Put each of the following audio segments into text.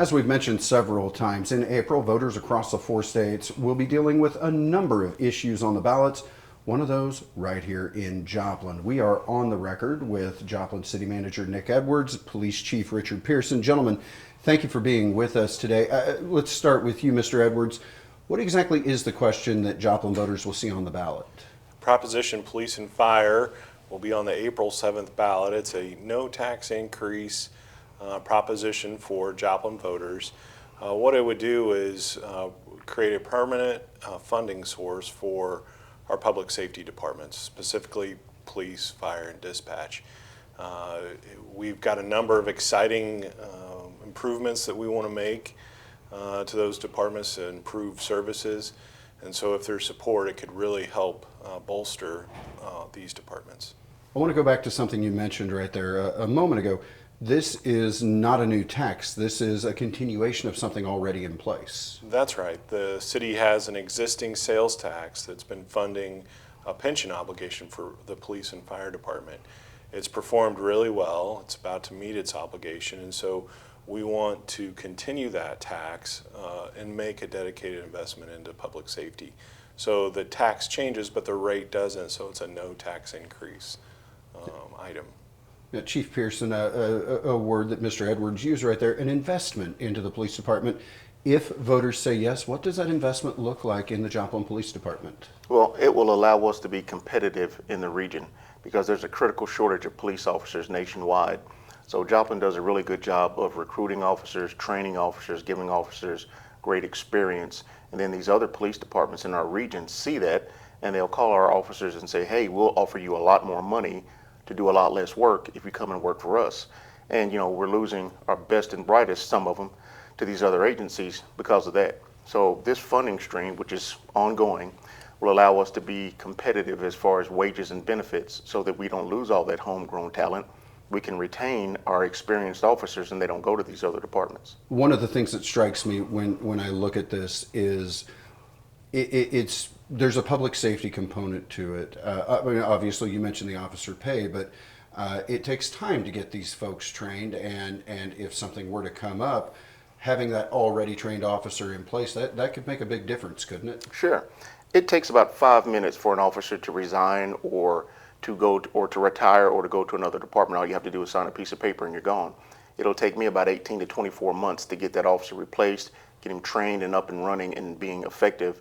As we've mentioned several times, in April, voters across the 4 states will be dealing with a number of issues on the ballots. One of those right here in Joplin. We are on the record with Joplin City Manager Nick Edwards, Police Chief Richard Pearson. Gentlemen, thank you for being with us today. Let's start with you, Mr. Edwards. What exactly is the question that Joplin voters will see on the ballot? Proposition Police and Fire will be on the April 7th ballot. It's a no tax increase proposition for Joplin voters. What it would do is create a permanent funding source for our public safety departments, specifically police, fire, and dispatch. We've got a number of exciting improvements that we want to make to those departments to improve services. And so if there's support, it could really help bolster these departments. I want to go back to something you mentioned right there a moment ago. This is not a new tax. This is a continuation of something already in place. That's right. The city has an existing sales tax that's been funding a pension obligation for the police and fire department. It's performed really well. It's about to meet its obligation, and so we want to continue that tax and make a dedicated investment into public safety. So the tax changes, but the rate doesn't, so it's a no tax increase item. Chief Pearson, a word that Mr. Edwards used right there, an investment into the police department. If voters say yes, what does that investment look like in the Joplin Police Department? Well, it will allow us to be competitive in the region because there's a critical shortage of police officers nationwide. So Joplin does a really good job of recruiting officers, training officers, giving officers great experience. And then these other police departments in our region see that, and they'll call our officers and say, hey, we'll offer you a lot more money to do a lot less work if you come and work for us. And we're losing our best and brightest, some of them, to these other agencies because of that. So this funding stream, which is ongoing, will allow us to be competitive as far as wages and benefits so that we don't lose all that homegrown talent. We can retain our experienced officers and they don't go to these other departments. One of the things that strikes me when I look at this is there's a public safety component to it. I mean, obviously, you mentioned the officer pay, but it takes time to get these folks trained, and if something were to come up, having that already trained officer in place, that could make a big difference, couldn't it? Sure. It takes about 5 minutes for an officer to resign or to go to, or to retire or to go to another department. All you have to do is sign a piece of paper and you're gone. It'll take me about 18 to 24 months to get that officer replaced, get him trained and up and running and being effective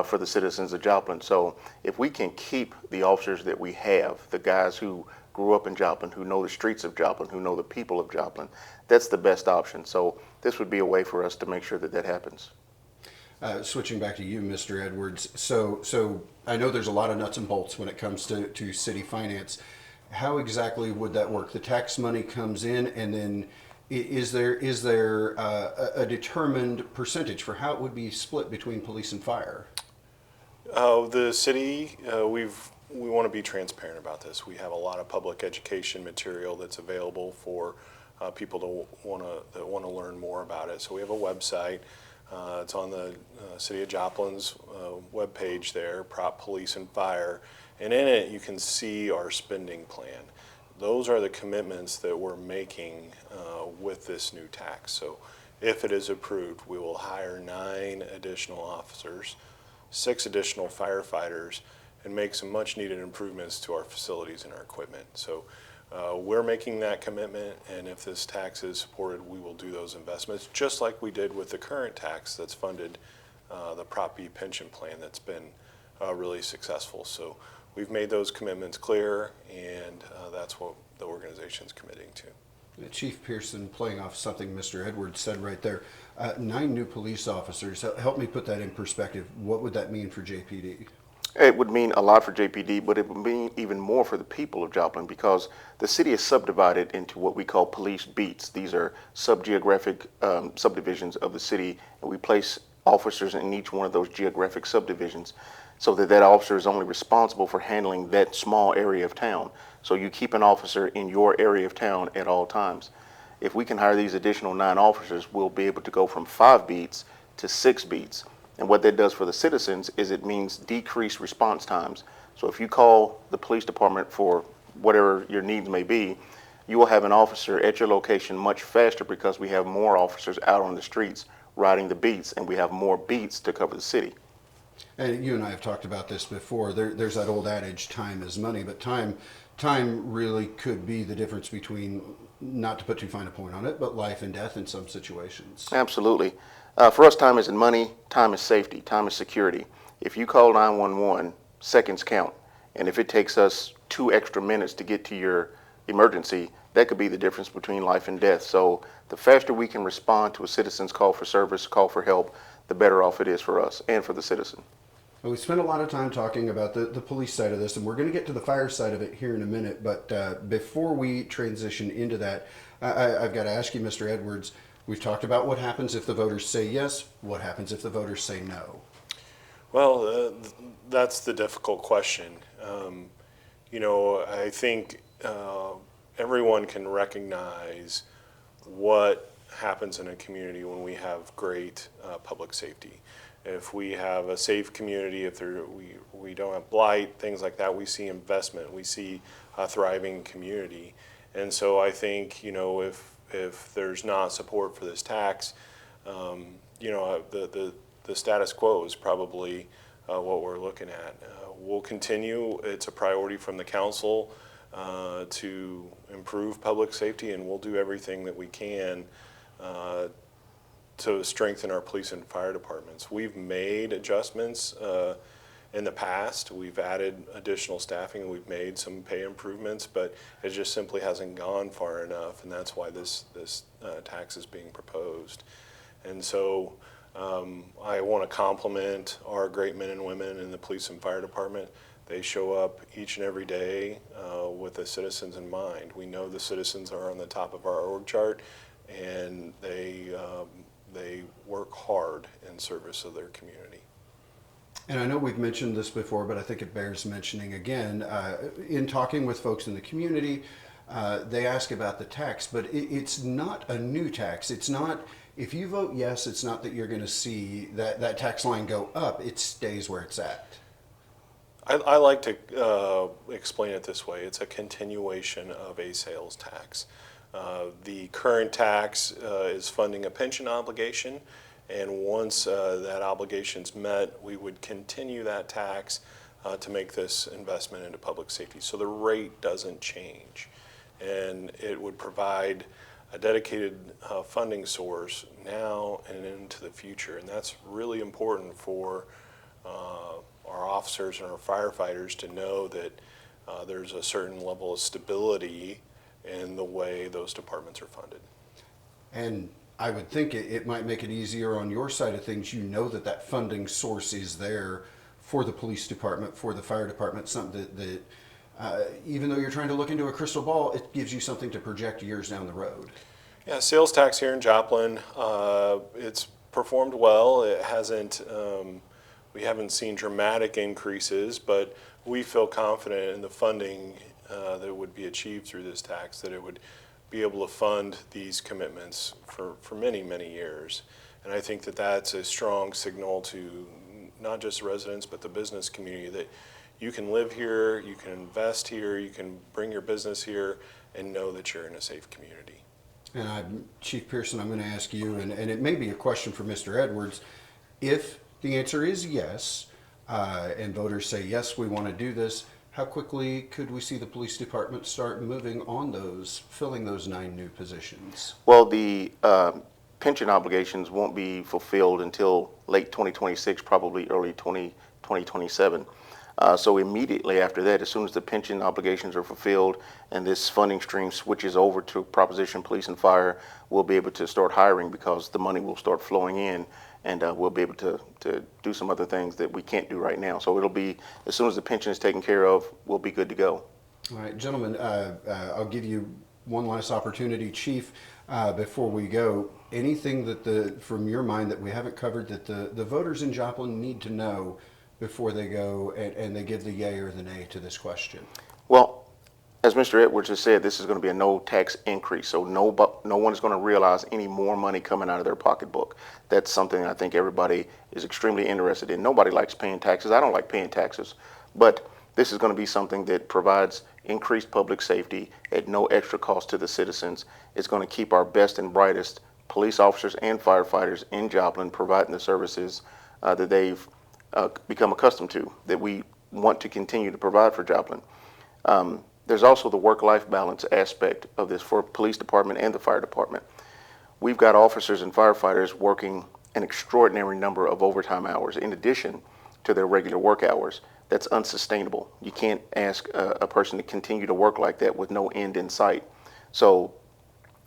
for the citizens of Joplin. So if we can keep the officers that we have, the guys who grew up in Joplin, who know the streets of Joplin, who know the people of Joplin, that's the best option. So this would be a way for us to make sure that that happens. Switching back to you, Mr. Edwards. So I know there's a lot of nuts and bolts when it comes to city finance. How exactly would that work? The tax money comes in, and then is there a determined percentage for how it would be split between police and fire? The city, we want to be transparent about this. We have a lot of public education material that's available for people that want to learn more about it. So we have a website. It's on the City of Joplin's webpage there, Prop Police and Fire, and in it you can see our spending plan. Those are the commitments that we're making with this new tax. So if it is approved, we will hire 9 additional officers, 6 additional firefighters, and make some much needed improvements to our facilities and our equipment. So we're making that commitment, and if this tax is supported, we will do those investments, just like we did with the current tax that's funded the Prop B pension plan that's been really successful. So we've made those commitments clear, and that's what the organization's committing to. Chief Pearson, playing off something Mr. Edwards said right there, 9 new police officers. Help me put that in perspective. What would that mean for JPD? It would mean a lot for JPD, but it would mean even more for the people of Joplin because the city is subdivided into what we call police beats. These are sub-geographic subdivisions of the city, and we place officers in each one of those geographic subdivisions so that officer is only responsible for handling that small area of town. So you keep an officer in your area of town at all times. If we can hire these additional 9 officers, we'll be able to go from 5 beats to 6 beats. And what that does for the citizens is it means decreased response times. So if you call the police department for whatever your needs may be, you will have an officer at your location much faster because we have more officers out on the streets riding the beats, and we have more beats to cover the city. And you and I have talked about this before. There's that old adage, time is money, but time really could be the difference between, not to put too fine a point on it, but life and death in some situations. Absolutely. For us, time isn't money, time is safety, time is security. If you call 911, seconds count. And if it takes us 2 extra minutes to get to your emergency, that could be the difference between life and death. So the faster we can respond to a citizen's call for service, call for help, the better off it is for us and for the citizen. Well, we spent a lot of time talking about the police side of this, and we're going to get to the fire side of it here in a minute. But before we transition into that, I've got to ask you, Mr. Edwards, we've talked about what happens if the voters say yes. What happens if the voters say no? Well, that's the difficult question. I think everyone can recognize what happens in a community when we have great public safety. If we have a safe community, if we don't have blight, things like that, we see investment, we see a thriving community. And so I think, if there's not support for this tax, the status quo is probably what we're looking at. We'll continue. It's a priority from the council to improve public safety, and we'll do everything that we can to strengthen our police and fire departments. We've made adjustments in the past. We've added additional staffing, we've made some pay improvements, but it just simply hasn't gone far enough, and that's why this tax is being proposed. And so I want to compliment our great men and women in the police and fire department. They show up each and every day with the citizens in mind. We know the citizens are on the top of our org chart, and they work hard in service of their community. And I know we've mentioned this before, but I think it bears mentioning again. In talking with folks in the community, they ask about the tax, but it's not a new tax. It's not, if you vote yes, it's not that you're going to see that tax line go up. It stays where it's at. I like to explain it this way. It's a continuation of a sales tax. The current tax is funding a pension obligation, and once that obligation's met, we would continue that tax to make this investment into public safety. So the rate doesn't change, and it would provide a dedicated funding source now and into the future, and that's really important for our officers and our firefighters to know that there's a certain level of stability in the way those departments are funded. And I would think it might make it easier on your side of things. You know that funding source is there for the police department, for the fire department, something that even though you're trying to look into a crystal ball, it gives you something to project years down the road. Yeah, sales tax here in Joplin, it's performed well. It hasn't, we haven't seen dramatic increases, but we feel confident in the funding that would be achieved through this tax, that it would be able to fund these commitments for many, many years. And I think that that's a strong signal to not just residents, but the business community that you can live here, you can invest here, you can bring your business here and know that you're in a safe community. And Chief Pearson, I'm going to ask you, and it may be a question for Mr. Edwards, if the answer is yes, and voters say, yes, we want to do this, how quickly could we see the police department start moving on filling those 9 new positions? Well, the pension obligations won't be fulfilled until late 2026, probably early 2027. So immediately after that, as soon as the pension obligations are fulfilled and this funding stream switches over to Proposition Police and Fire, we'll be able to start hiring because the money will start flowing in, and we'll be able to do some other things that we can't do right now. So it'll be, as soon as the pension is taken care of, we'll be good to go. All right, gentlemen, I'll give you one last opportunity, Chief, before we go. Anything that from your mind that we haven't covered that the voters in Joplin need to know before they go and they give the yay or the nay to this question? Well, as Mr. Edwards has said, this is going to be a no tax increase, so no one is going to realize any more money coming out of their pocketbook. That's something I think everybody is extremely interested in. Nobody likes paying taxes. I don't like paying taxes, but This is going to be something that provides increased public safety at no extra cost to the citizens. It's going to keep our best and brightest police officers and firefighters in Joplin providing the services that they've become accustomed to, that we want to continue to provide for Joplin. There's also the work-life balance aspect of this for police department and the fire department. We've got officers and firefighters working an extraordinary number of overtime hours in addition to their regular work hours. That's unsustainable. You can't ask a person to continue to work like that with no end in sight. So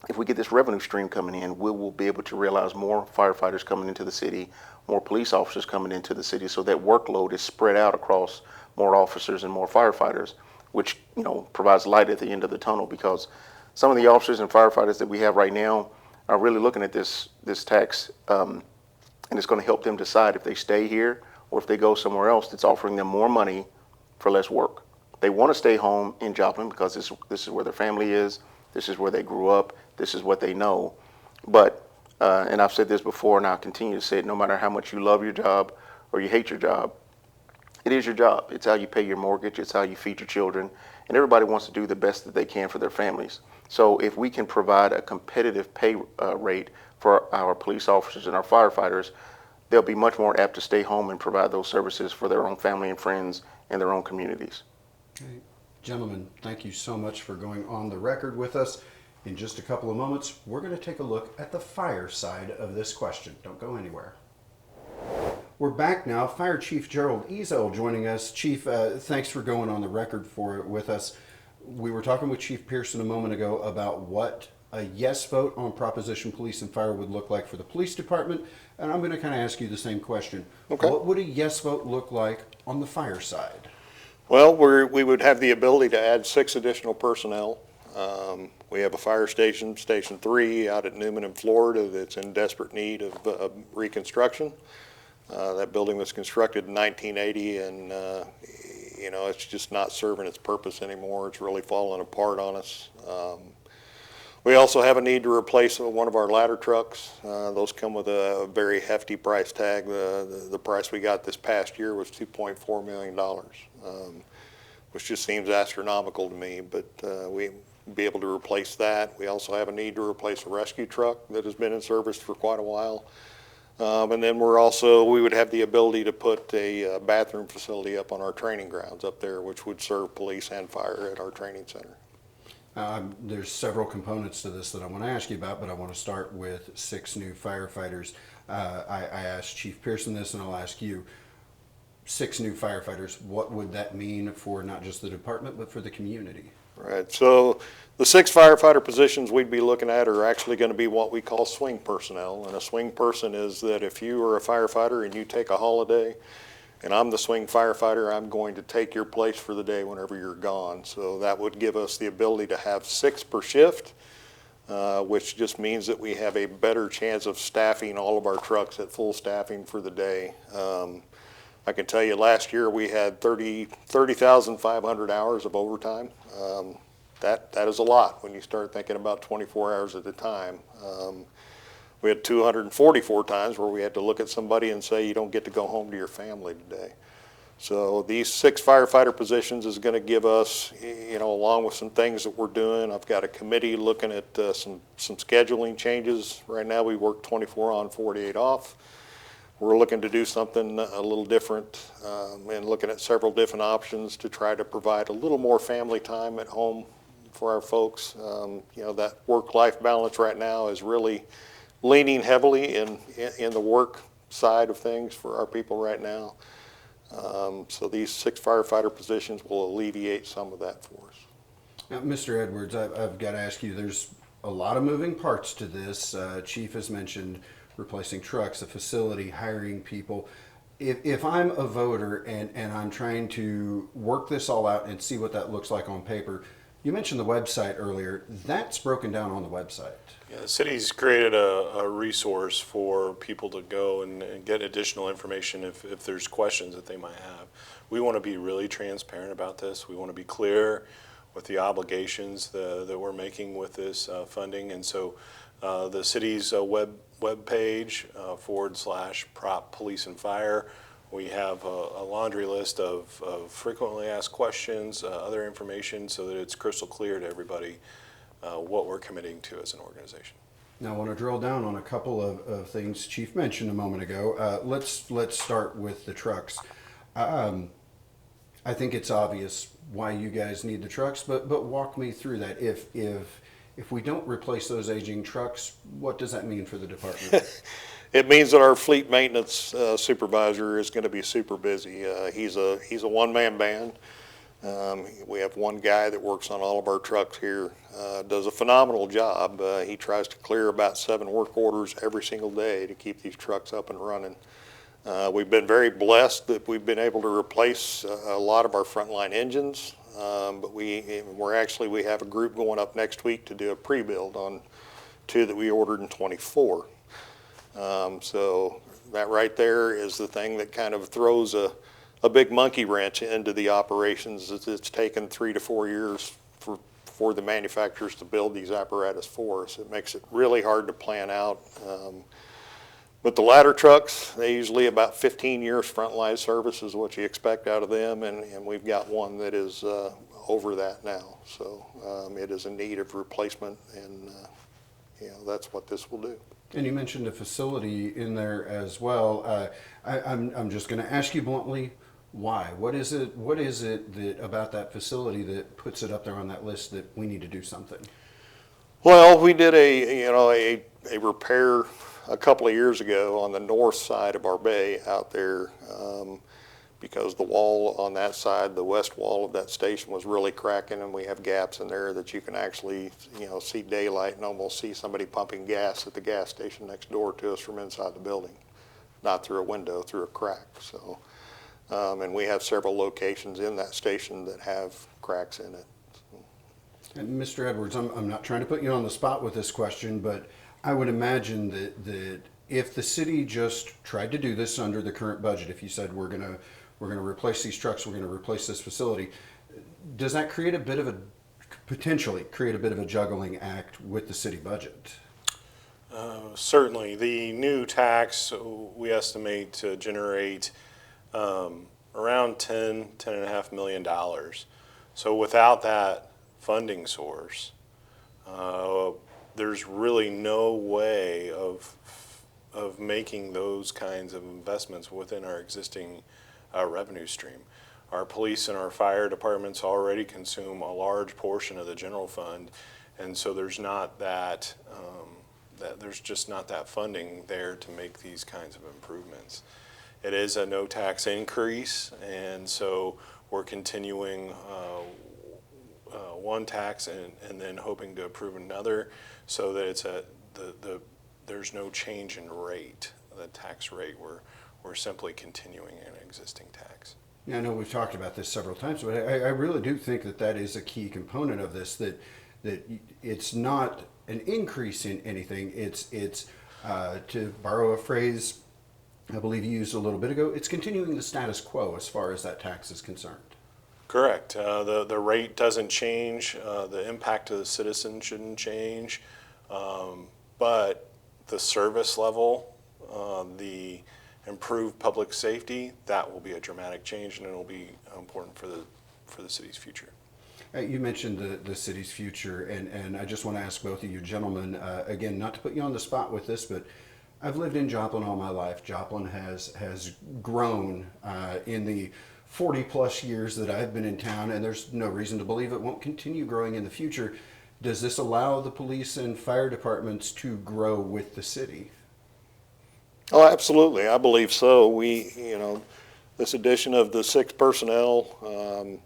if we get this revenue stream coming in, we will be able to realize more firefighters coming into the city, more police officers coming into the city, so that workload is spread out across more officers and more firefighters, which, you know, provides light at the end of the tunnel, because some of the officers and firefighters that we have right now are really looking at this tax, and it's going to help them decide if they stay here or if they go somewhere else that's offering them more money for less work. They want to stay home in Joplin because this is where their family is, this is where they grew up, this is what they know. But, and I've said this before and I'll continue to say it, no matter how much you love your job or you hate your job, it is your job. It's how you pay your mortgage, it's how you feed your children, and everybody wants to do the best that they can for their families. So if we can provide a competitive pay rate for our police officers and our firefighters, they'll be much more apt to stay home and provide those services for their own family and friends and their own communities. Okay. Gentlemen, thank you so much for going on the record with us. In just a couple of moments, we're going to take a look at the fire side of this question. Don't go anywhere. We're back now. Fire Chief Gerald Ezel joining us. Chief, thanks for going on the record with us. We were talking with Chief Pearson a moment ago about what a yes vote on Proposition Police and Fire would look like for the police department, and I'm going to kind of ask you the same question. Okay. What would a yes vote look like on the fire side? Well, we would have the ability to add 6 additional personnel. We have a fire station, Station 3, out at Newman in Florida, that's in desperate need of reconstruction. That building was constructed in 1980, and you know, it's just not serving its purpose anymore. It's really falling apart on us. We also have a need to replace one of our ladder trucks. Those come with a very hefty price tag. The price we got this past year was $2.4 million, which just seems astronomical to me, but we'll be able to replace that. We also have a need to replace a rescue truck that has been in service for quite a while. And then we would have the ability to put a bathroom facility up on our training grounds up there, which would serve police and fire at our training center. There's several components to this that I want to ask you about, but I want to start with 6 new firefighters. I asked Chief Pearson this, and I'll ask you. 6 new firefighters, what would that mean for not just the department, but for the community? Right, so the 6 firefighter positions we'd be looking at are actually going to be what we call swing personnel. And a swing person is that if you are a firefighter and you take a holiday, and I'm the swing firefighter, I'm going to take your place for the day whenever you're gone. So that would give us the ability to have 6 per shift, which just means that we have a better chance of staffing all of our trucks at full staffing for the day. I can tell you last year we had 30,500 hours of overtime. That is a lot when you start thinking about 24 hours at a time. We had 244 times where we had to look at somebody and say, you don't get to go home to your family today. So these 6 firefighter positions is going to give us, you know, along with some things that we're doing. I've got a committee looking at some scheduling changes. Right now we work 24 on, 48 off. We're looking to do something a little different and looking at several different options to try to provide a little more family time at home for our folks. You know, that work-life balance right now is really leaning heavily in the work side of things for our people right now. So these 6 firefighter positions will alleviate some of that for us. Now, Mr. Edwards, I've got to ask you, there's a lot of moving parts to this. Chief has mentioned replacing trucks, a facility, hiring people. If I'm a voter and I'm trying to work this all out and see what that looks like on paper, you mentioned the website earlier. That's broken down on the website. Yeah, the city's created a resource for people to go and get additional information if there's questions that they might have. We want to be really transparent about this. We want to be clear with the obligations that we're making with this funding. And so the city's web page /Prop Police and Fire We have a laundry list of frequently asked questions, other information, so that it's crystal clear to everybody what we're committing to as an organization. Now, I want to drill down on a couple of things Chief mentioned a moment ago. Let's start with the trucks. I think it's obvious why you guys need the trucks, but walk me through that. If we don't replace those aging trucks, what does that mean for the department? It means that our fleet maintenance supervisor is going to be super busy. He's a one-man band. We have one guy that works on all of our trucks here, does a phenomenal job. He tries to clear about 7 work orders every single day to keep these trucks up and running. We've been very blessed that we've been able to replace a lot of our frontline engines, but we have a group going up next week to do a pre-build on 2 that we ordered in 24. So that right there is the thing that kind of throws a big monkey wrench into the operations. It's taken 3 to 4 years for the manufacturers to build these apparatus for us. It makes it really hard to plan out. But the ladder trucks, they usually about 15 years frontline service is what you expect out of them, and we've got one that is over that now. So it is in need of replacement, and that's what this will do. And you mentioned a facility in there as well. I'm just going to ask you bluntly, why? What is it that about that facility that puts it up there on that list that we need to do something? Well, we did a repair a couple of years ago on the north side of our bay out there, because the wall on that side, the west wall of that station, was really cracking, and we have gaps in there that you can actually see daylight and almost see somebody pumping gas at the gas station next door to us from inside the building, not through a window, through a crack. So, and we have several locations in that station that have cracks in it. And Mr. Edwards, I'm not trying to put you on the spot with this question, but I would imagine that if the city just tried to do this under the current budget, if you said we're going to replace these trucks, we're going to replace this facility, does that potentially create a bit of a juggling act with the city budget? Certainly. The new tax, we estimate to generate around $10.5 million. So without that funding source, there's really no way of making those kinds of investments within our existing revenue stream. Our police and our fire departments already consume a large portion of the general fund, and so there's not there's just not that funding there to make these kinds of improvements. It is a no tax increase, and so we're continuing one tax and then hoping to approve another, so that it's there's no change in rate, the tax rate. We're simply continuing an existing tax. Yeah, I know we've talked about this several times, but I really do think that is a key component of this, that it's not an increase in anything. It's to borrow a phrase I believe you used a little bit ago, it's continuing the status quo as far as that tax is concerned. Correct. The rate doesn't change. The impact to the citizen shouldn't change. But the service level, the improved public safety, that will be a dramatic change, and it will be important for the city's future. You mentioned the city's future, and I just want to ask both of you gentlemen, again, not to put you on the spot with this, but I've lived in Joplin all my life. Joplin has grown in the 40 plus years that I've been in town, and there's no reason to believe it won't continue growing in the future. Does this allow the police and fire departments to grow with the city? Oh, absolutely. I believe so. This addition of the 6 personnel,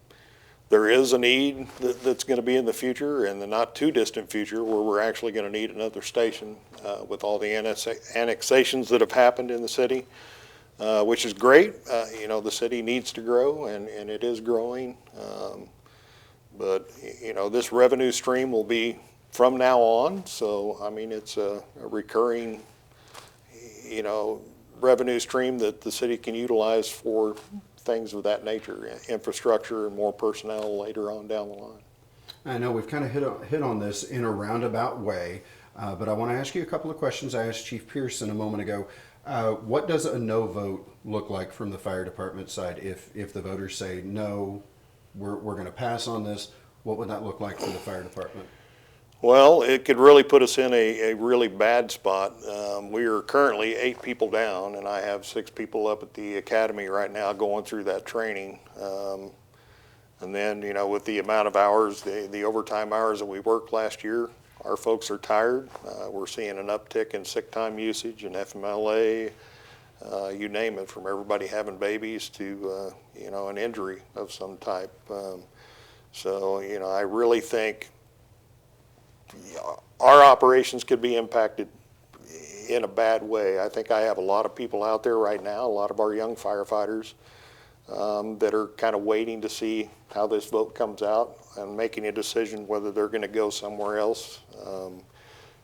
there is a need that's going to be in the future, in the not too distant future, where we're actually going to need another station with all the annexations that have happened in the city, which is great. The city needs to grow, and it is growing. But this revenue stream will be from now on. So, I mean, it's a recurring, revenue stream that the city can utilize for things of that nature, infrastructure and more personnel later on down the line. I know we've kind of hit on this in a roundabout way, but I want to ask you a couple of questions I asked Chief Pearson a moment ago. What does a no vote look like from the fire department side? If the voters say no, we're going to pass on this, what would that look like for the fire department? Well, it could really put us in a really bad spot. We are currently 8 people down, and I have 6 people up at the academy right now going through that training. And then, you know, with the amount of hours, the overtime hours that we worked last year, our folks are tired. We're seeing an uptick in sick time usage and FMLA, you name it, from everybody having babies to, you know, an injury of some type. So, you know, I really think our operations could be impacted in a bad way. I think I have a lot of people out there right now, a lot of our young firefighters, that are kind of waiting to see how this vote comes out and making a decision whether they're going to go somewhere else.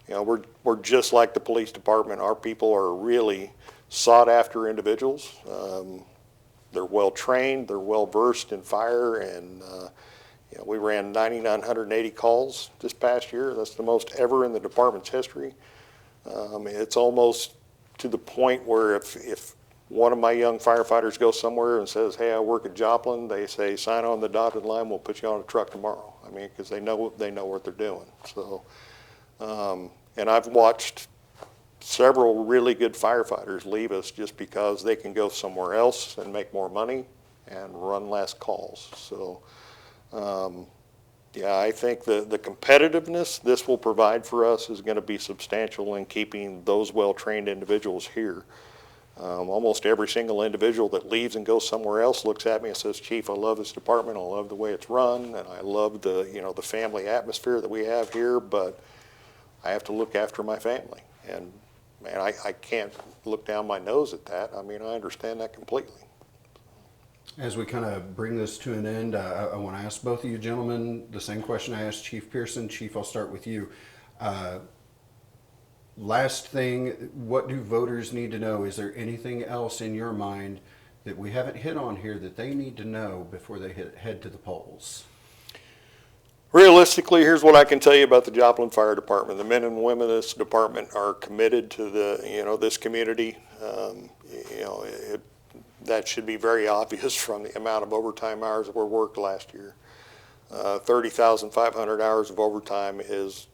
You know, we're just like the police department. Our people are really sought after individuals. They're well trained, they're well versed in fire, and you know, we ran 9,980 calls this past year. That's the most ever in the department's history. It's almost to the point where if one of my young firefighters goes somewhere and says, hey, I work at Joplin, they say, sign on the dotted line, we'll put you on a truck tomorrow. I mean, because they know what they're doing. So, and I've watched several really good firefighters leave us just because they can go somewhere else and make more money and run less calls. So, yeah, I think the competitiveness this will provide for us is going to be substantial in keeping those well-trained individuals here. Almost every single individual that leaves and goes somewhere else looks at me and says, Chief, I love this department, I love the way it's run, and I love the, you know, the family atmosphere that we have here, but I have to look after my family. And man, I can't look down my nose at that. I mean, I understand that completely. As we kind of bring this to an end, I want to ask both of you gentlemen the same question I asked Chief Pearson. Chief, I'll start with you. Last thing, what do voters need to know? Is there anything else in your mind that we haven't hit on here that they need to know before they head to the polls? Realistically, here's what I can tell you about the Joplin Fire Department. The men and women of this department are committed to this community. You know, that should be very obvious from the amount of overtime hours that were worked last year. 30,500 hours of overtime is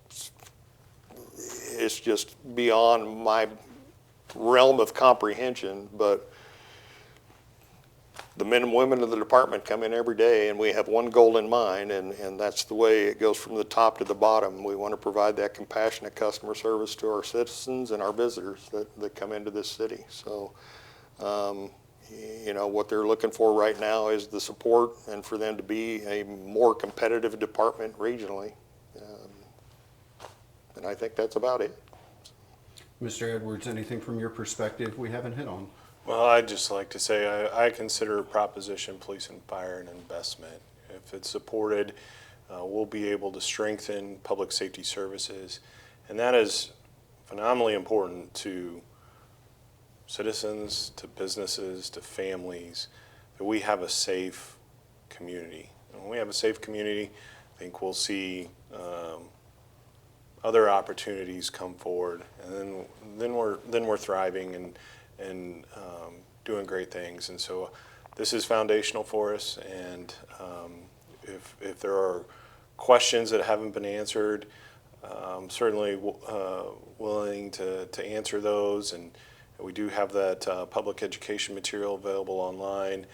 just beyond my realm of comprehension, but the men and women of the department come in every day and we have one goal in mind, and that's the way it goes from the top to the bottom. We want to provide that compassionate customer service to our citizens and our visitors that come into this city. So, you know, what they're looking for right now is the support and for them to be a more competitive department regionally. And I think that's about it. Mr. Edwards, anything from your perspective we haven't hit on? Well, I'd just like to say I consider Proposition Police and Fire an investment. If it's supported, we'll be able to strengthen public safety services, and that is phenomenally important to citizens, to businesses, to families, that we have a safe community. And when we have a safe community, I think we'll see other opportunities come forward, and then we're thriving and doing great things. And so this is foundational for us, and if there are questions that haven't been answered, I'm certainly willing to answer those, and we do have that public education material available online.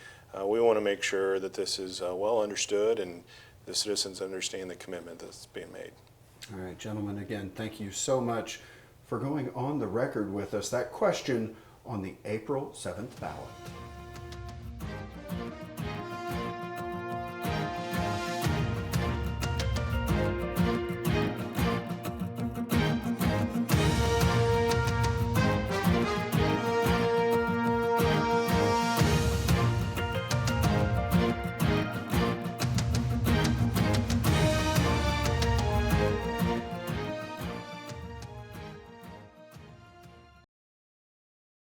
We want to make sure that this is well understood and the citizens understand the commitment that's being made. All right, gentlemen, again, thank you so much for going on the record with us. That question on the April 7th ballot.